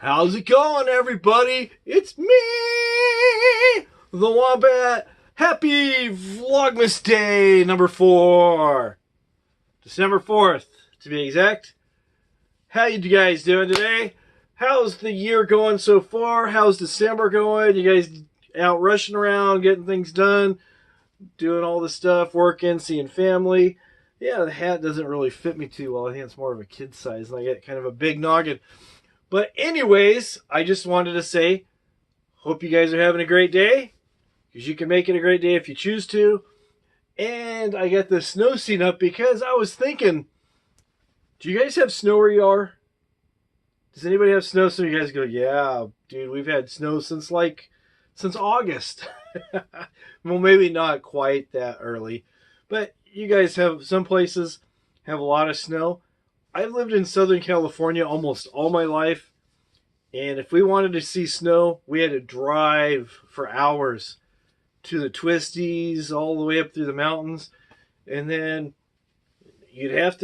How's it going, everybody? It's me, the Wombat. Happy Vlogmas Day number 4. December 4th, to be exact. How you guys doing today? How's the year going so far? How's December going? You guys out rushing around, getting things done, doing all the stuff, working, seeing family? Yeah, the hat doesn't really fit me too well. I think it's more of a kid size, and I get kind of a big noggin. But anyways, I just wanted to say, hope you guys are having a great day, because you can make it a great day if you choose to. And I got the snow scene up because I was thinking, do you guys have snow where you are? Does anybody have snow? So you guys go, yeah, dude, we've had snow since August. Well, maybe not quite that early, but you guys have, some places have a lot of snow. I've lived in Southern California almost all my life, and if we wanted to see snow, we had to drive for hours to the twisties, all the way up through the mountains, and then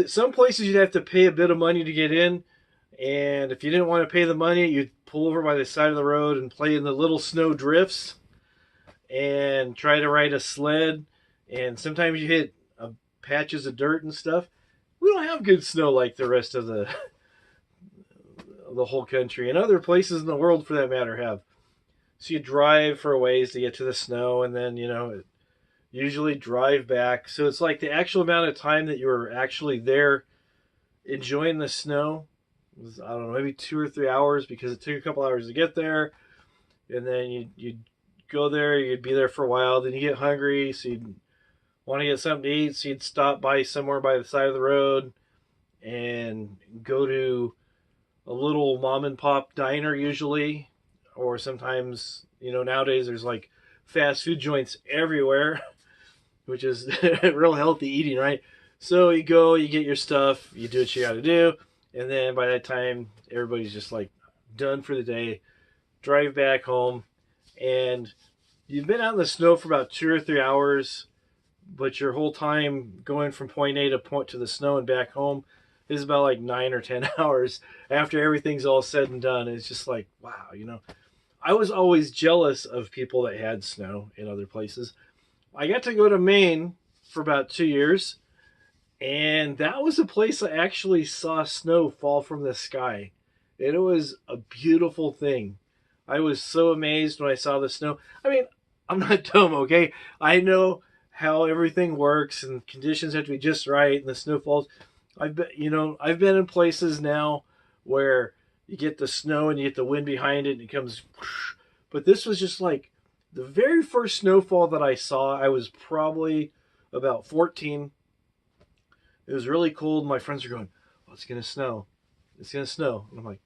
some places you'd have to pay a bit of money to get in, and if you didn't want to pay the money, you'd pull over by the side of the road and play in the little snow drifts and try to ride a sled, and sometimes you hit patches of dirt and stuff. We don't have good snow like the rest of the whole country, and other places in the world for that matter have. So you drive for a ways to get to the snow, and then usually drive back. So it's like the actual amount of time that you were actually there enjoying the snow was, I don't know, maybe 2 or 3 hours, because it took a couple hours to get there, and then you'd go there, you'd be there for a while, then you get hungry, so you'd want to get something to eat, so you'd stop by somewhere by the side of the road and go to a little mom and pop diner usually, or sometimes, nowadays there's like fast food joints everywhere, which is real healthy eating, right? So you go, you get your stuff, you do what you got to do, and then by that time everybody's just like done for the day, drive back home, and you've been out in the snow for about 2 or 3 hours, but your whole time going from point A to the snow and back home is about like 9 or 10 hours after everything's all said and done. It's just like, wow, I was always jealous of people that had snow in other places. I got to go to Maine for about 2 years, and that was a place I actually saw snow fall from the sky. And it was a beautiful thing. I was so amazed when I saw the snow. I mean, I'm not dumb, okay? I know how everything works, and conditions have to be just right, and the snow falls. I've been in places now where you get the snow and you get the wind behind it and it comes, but this was just like the very first snowfall that I saw. I was probably about 14. It was really cold. My friends are going, "Oh, it's gonna snow. It's gonna snow." And I'm like,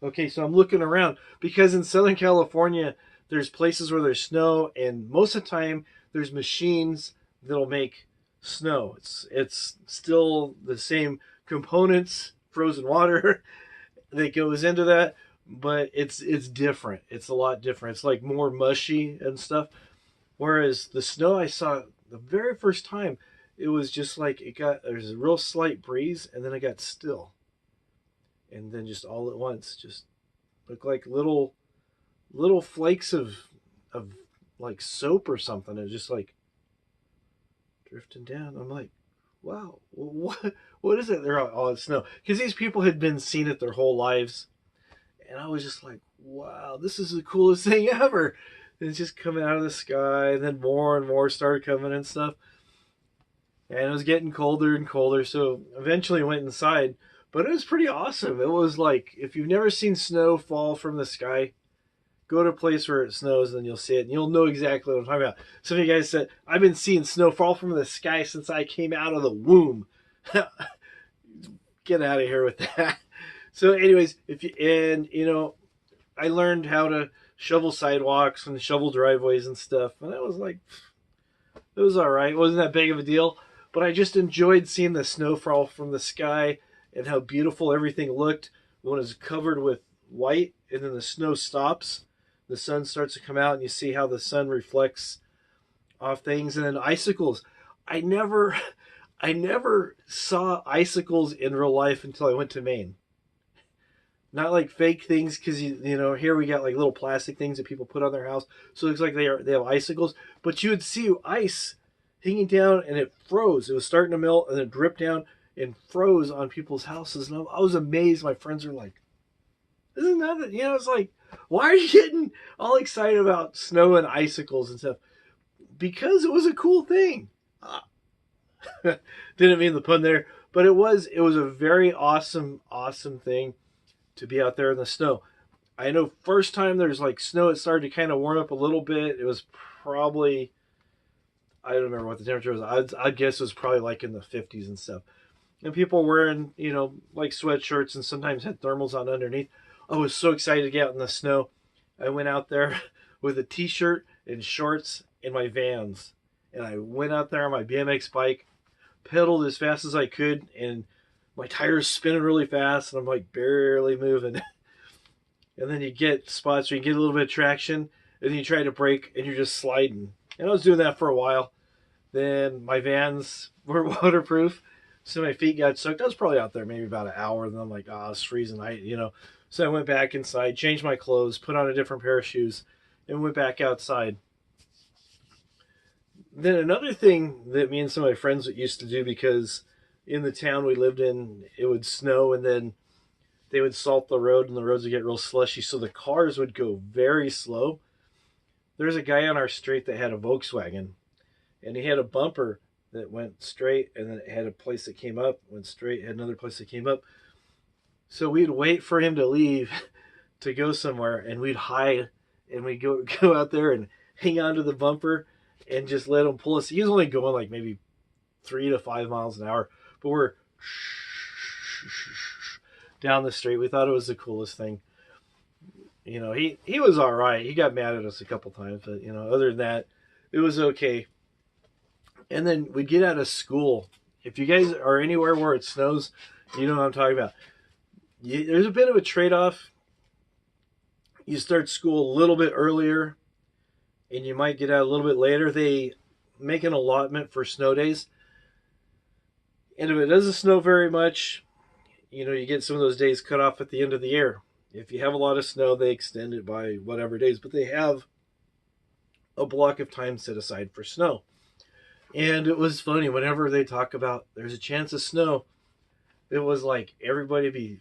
okay, so I'm looking around, because in Southern California there's places where there's snow, and most of the time there's machines that'll make snow. It's still the same components, frozen water, that goes into that, but it's different. It's a lot different. It's like more mushy and stuff. Whereas the snow I saw the very first time, it was just like there's a real slight breeze, and then it got still, and then just all at once, just looked like little flakes of like soap or something. It was just like drifting down. I'm like, wow, what is it? They're all, oh, it's snow, because these people had been seeing it their whole lives, and I was just like, wow, this is the coolest thing ever. And it's just coming out of the sky, and then more and more started coming and stuff, and it was getting colder and colder. So eventually I went inside, but it was pretty awesome. It was like, if you've never seen snow fall from the sky, go to a place where it snows, and then you'll see it, and you'll know exactly what I'm talking about. Some of you guys said, I've been seeing snow fall from the sky since I came out of the womb. Get out of here with that. So anyways, I learned how to shovel sidewalks and shovel driveways and stuff, and it was like, it was all right. It wasn't that big of a deal, but I just enjoyed seeing the snow fall from the sky and how beautiful everything looked when it was covered with white, and then the snow stops. The sun starts to come out, and you see how the sun reflects off things. And then icicles. I never saw icicles in real life until I went to Maine. not like fake things, because you know, here we got like little plastic things that people put on their house, so it looks like they have icicles. But you would see ice hanging down, and it froze. It was starting to melt, and it dripped down and froze on people's houses. And I was amazed. My friends were like, "Isn't that?" You know, it's like, why are you getting all excited about snow and icicles and stuff? Because it was a cool thing. Didn't mean the pun there, but it was a very awesome thing to be out there in the snow. I know first time there's like snow, it started to kind of warm up a little bit. It was probably, I don't remember what the temperature was. I'd guess it was probably like in the 50s and stuff. And people wearing, you know, like sweatshirts and sometimes had thermals on underneath. I was so excited to get out in the snow. I went out there with a t-shirt and shorts and my Vans. And I went out there on my BMX bike, pedaled as fast as I could, and my tires spinning really fast, and I'm like barely moving. And then you get spots where you get a little bit of traction, and then you try to brake, and you're just sliding. And I was doing that for a while. Then my Vans were waterproof, so my feet got soaked. I was probably out there maybe about an hour, and then I'm like, oh, it's freezing. So I went back inside, changed my clothes, put on a different pair of shoes, and went back outside. Then another thing that me and some of my friends used to do, because in the town we lived in, it would snow, and then they would salt the road, and the roads would get real slushy, so the cars would go very slow. There's a guy on our street that had a Volkswagen, and he had a bumper that went straight, and then it had a place that came up, went straight, had another place that came up. So we'd wait for him to leave to go somewhere, and we'd hide, and we'd go out there and hang onto the bumper and just let him pull us. He was only going like maybe 3 to 5 miles an hour, but we're down the street. We thought it was the coolest thing. You know, he was all right. He got mad at us a couple times, but you know, other than that, it was okay. And then we'd get out of school. If you guys are anywhere where it snows, you know what I'm talking about. There's a bit of a trade-off. You start school a little bit earlier, and you might get out a little bit later. They make an allotment for snow days. And if it doesn't snow very much, you know, you get some of those days cut off at the end of the year. If you have a lot of snow, they extend it by whatever days. But they have a block of time set aside for snow. And it was funny, whenever they talk about there's a chance of snow, it was like everybody be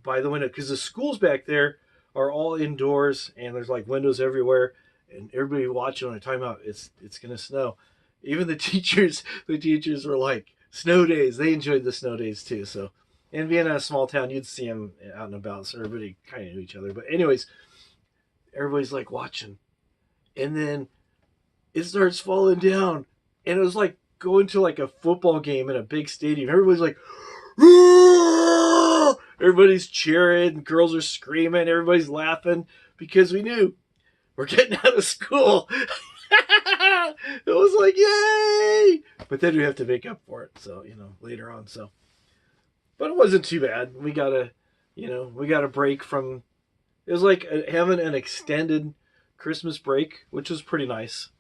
by the window. Because the schools back there are all indoors, and there's like windows everywhere. And everybody watching when they're talking about it's going to snow. Even the teachers were like, snow days. They enjoyed the snow days too. So, and being in a small town, you'd see them out and about. So everybody kind of knew each other. But anyways, everybody's like watching. And then it starts falling down. And it was like going to like a football game in a big stadium. Everybody's like, "Roar!" Everybody's cheering. Girls are screaming. Everybody's laughing because we knew we're getting out of school. It was like, yay! But then we have to make up for it. So, you know, later on. So, but it wasn't too bad. We got a break from, it was like having an extended Christmas break, which was pretty nice.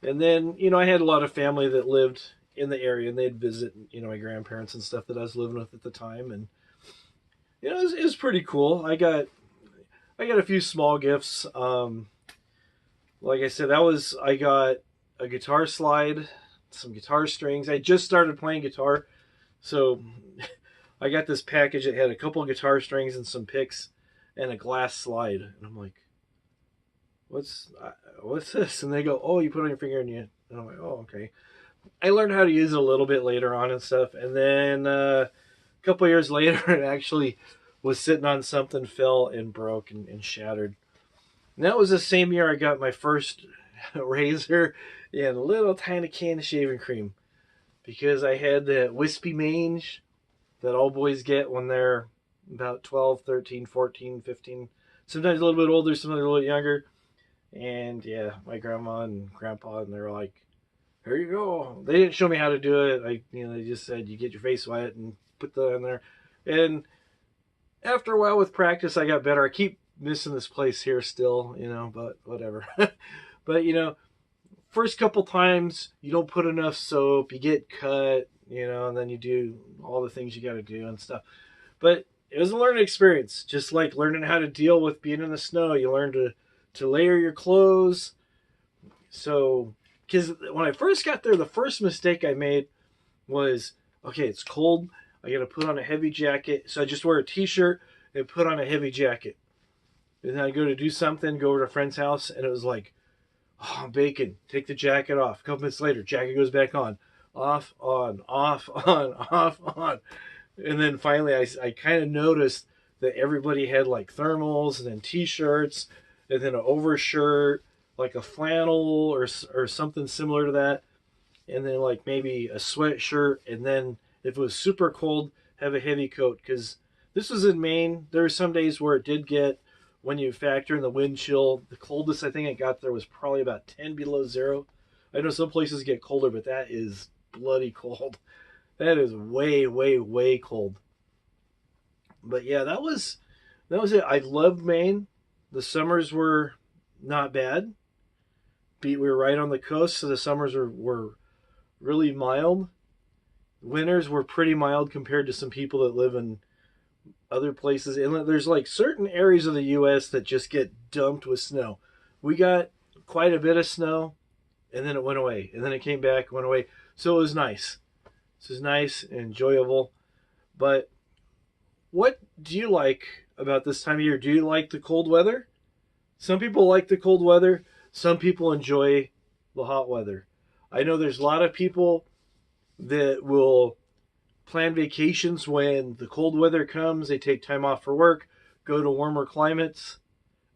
And then, you know, I had a lot of family that lived in the area, and they'd visit, you know, my grandparents and stuff that I was living with at the time. And, you know, it was pretty cool. I got a few small gifts. Like I said, I got a guitar slide, some guitar strings. I just started playing guitar, so I got this package that had a couple of guitar strings and some picks and a glass slide. And I'm like, what's this? And they go, oh, you put it on your finger and I'm like, oh, okay. I learned how to use it a little bit later on and stuff. And then a couple of years later, it actually was sitting on something, fell and broke and shattered. And that was the same year I got my first razor and a little tiny can of shaving cream, because I had that wispy mange that all boys get when they're about 12, 13, 14, 15, sometimes a little bit older, sometimes a little younger. And yeah, my grandma and grandpa, and they were like, here you go. They didn't show me how to do it. They just said you get your face wet and put that in there. And after a while with practice, I got better. I keep missing this place here still, you know, but whatever. But, you know, first couple times you don't put enough soap, you get cut, you know, and then you do all the things you got to do and stuff. But it was a learning experience. Just like learning how to deal with being in the snow. You learn to layer your clothes. So, because when I first got there, the first mistake I made was, okay, it's cold. I got to put on a heavy jacket. So I just wear a t-shirt and put on a heavy jacket. And then I go to do something, go over to a friend's house, and it was like, oh, I'm baking. Take the jacket off. A couple minutes later, jacket goes back on. Off, on, off, on, off, on. And then finally, I kind of noticed that everybody had like thermals and then t-shirts and then an overshirt, like a flannel or something similar to that. And then like maybe a sweatshirt. And then if it was super cold, have a heavy coat. Because this was in Maine. There were some days where it did get, when you factor in the wind chill, the coldest I think it got there was probably about 10 below zero. I know some places get colder, but that is bloody cold. That is way, way, way cold. But yeah, that was it. I loved Maine. The summers were not bad. We were right on the coast, so the summers were really mild. Winters were pretty mild compared to some people that live in other places. And there's like certain areas of the U.S. that just get dumped with snow. We got quite a bit of snow, and then it went away, and then it came back, went away. So it was nice. This is nice and enjoyable. But what do you like about this time of year? Do you like the cold weather? Some people like the cold weather. Some people enjoy the hot weather. I know there's a lot of people that will plan vacations when the cold weather comes. They take time off for work, go to warmer climates,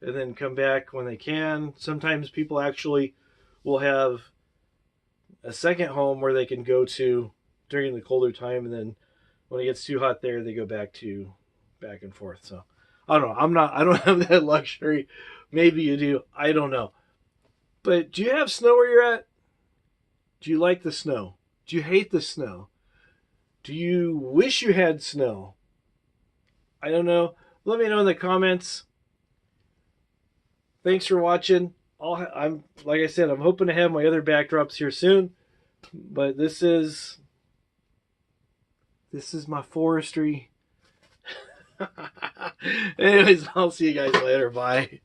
and then come back when they can. Sometimes people actually will have a second home where they can go to during the colder time, and then when it gets too hot there, they go back and forth. So I don't know. I don't have that luxury. Maybe you do. I don't know. But do you have snow where you're at? Do you like the snow? Do you hate the snow? Do you wish you had snow? I don't know. Let me know in the comments. Thanks for watching. I'm like I said, I'm hoping to have my other backdrops here soon. But this is my forestry. Anyways, I'll see you guys later. Bye.